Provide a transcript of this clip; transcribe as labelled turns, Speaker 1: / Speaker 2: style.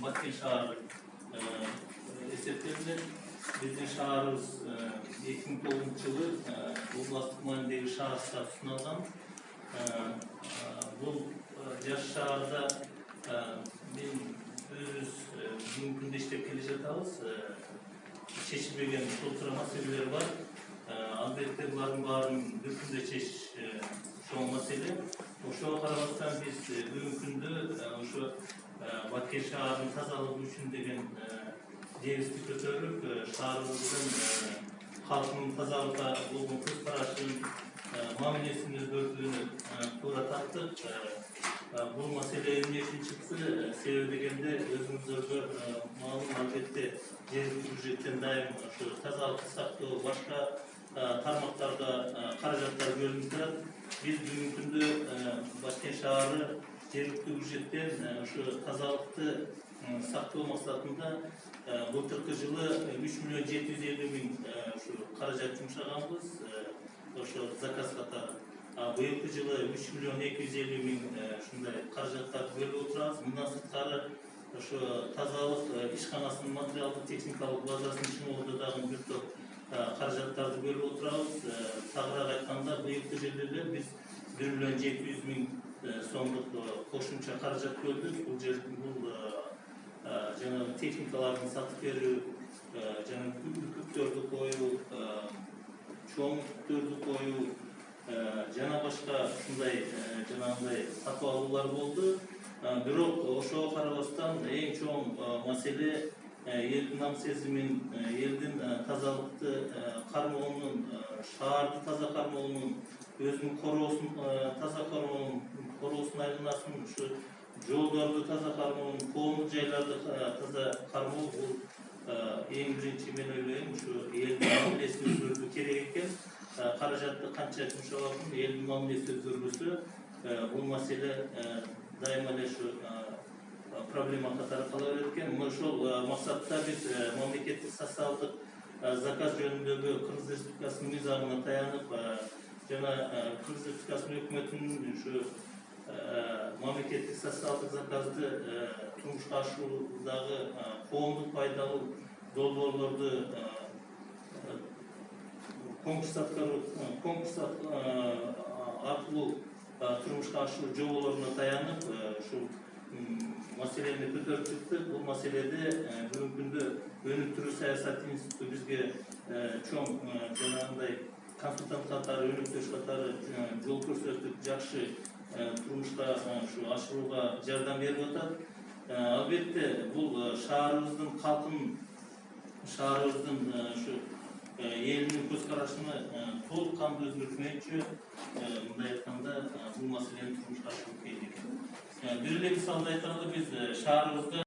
Speaker 1: Bakın şahar eseplerinde bizim şaharımız 2009 yılı Oblastlık Manidegi şahar statusunu algan. Bu yaş şaharda biz bugünkü günde işlep kele жатабыз. Çeşilbеген толтура маселелер бар. Албетте булардын баарын бир күндө чечиш чоң маселе. Ошого карабастан биз бүгүнкү күндө ошо Баккей шаарынын тазалыгы үчүн деген дебизди көтөрүп, шаарыбыздын калкынын тазалыкка болгон көз карашын, мамилесин өзгөртүүнү туура тарттык. Бул маселе эмне үчүн чыкты? Себеби дегенде өзүңүздөргө маалым, албетте жергиликтүү бюджеттен дайым ошо тазалыкты сактоо, башка тармактарда каражаттар бөлүнүп турат. Биз бүгүнкү күндө Баккей шаары жергиликтүү бюджеттен ошо тазалыкты сактоо максатында былтыркы жылы 3.750.000 ушу каражат жумшаганбыз, ошо заказ катары. Быйылкы жылы 3.250.000 ушундай каражаттарды бөлүп отурабыз. Мындан сырткары ошо тазалык ишканасынын материалдык техникалык базасын чыңоодо дагы бир топ каражаттарды бөлүп отурабыз. Тагыраак айтканда, быйылкы жылы эле биз 1.700.000 сомдук кошумча каражат бөлдүк. Бул жана техникалардын сатып берүү, жана үкүктөрдү коюу, чоң үкүктөрдү коюу, жана башка ушундай жанагындай сатып алуулар болду. Бирок ошого карабастан эң чоң маселе элдин нам сезимин, элдин тазалыкты кармоонун, шаарды таза кармоонун, өзүнүн короосун таза короосун айланасын, ушу жолдорду таза кармоонун, коомдук жайларды таза кармоо бул эң биринчи мен ойлойм, ушу элдин мамилесин өзгөртүү керек экен. Каражатты канча жумшабасын, элдин мамилеси өзгөрбөсө, бул маселе дайыма эле ушу проблема катары кала берет экен. Ошол максатта биз мамлекеттик социалдык заказ жөнүндөгү Кыргыз Республикасынын мыйзамына таянып, жана Кыргыз Республикасынын өкмөтүнүн ушу мамлекеттик социалдык заказды турмушка ашыруудагы коомдук пайдалуу долбоорлорду конкурс аркылуу турмушка ашыруу жоболоруна таянып, ушул маселени көтөрүп чыктык. Бул маселеде бүгүнкү күндө өнүктүрүү саясат институту бизге чоң жанагындай консультант катары, өнөктөш катары жол көрсөтүп, жакшы турмушка ашырууга жардам берип атат. Албетте бул шаарыбыздын калкынын, шаарыбыздын ушу элинин көз карашыны толук кандуу өзгөртмөйүнчө, мындай айтканда, бул маселени турмушка ашыруу кыйын экен. Бир эле мисалды айтканда, биз шаарыбызда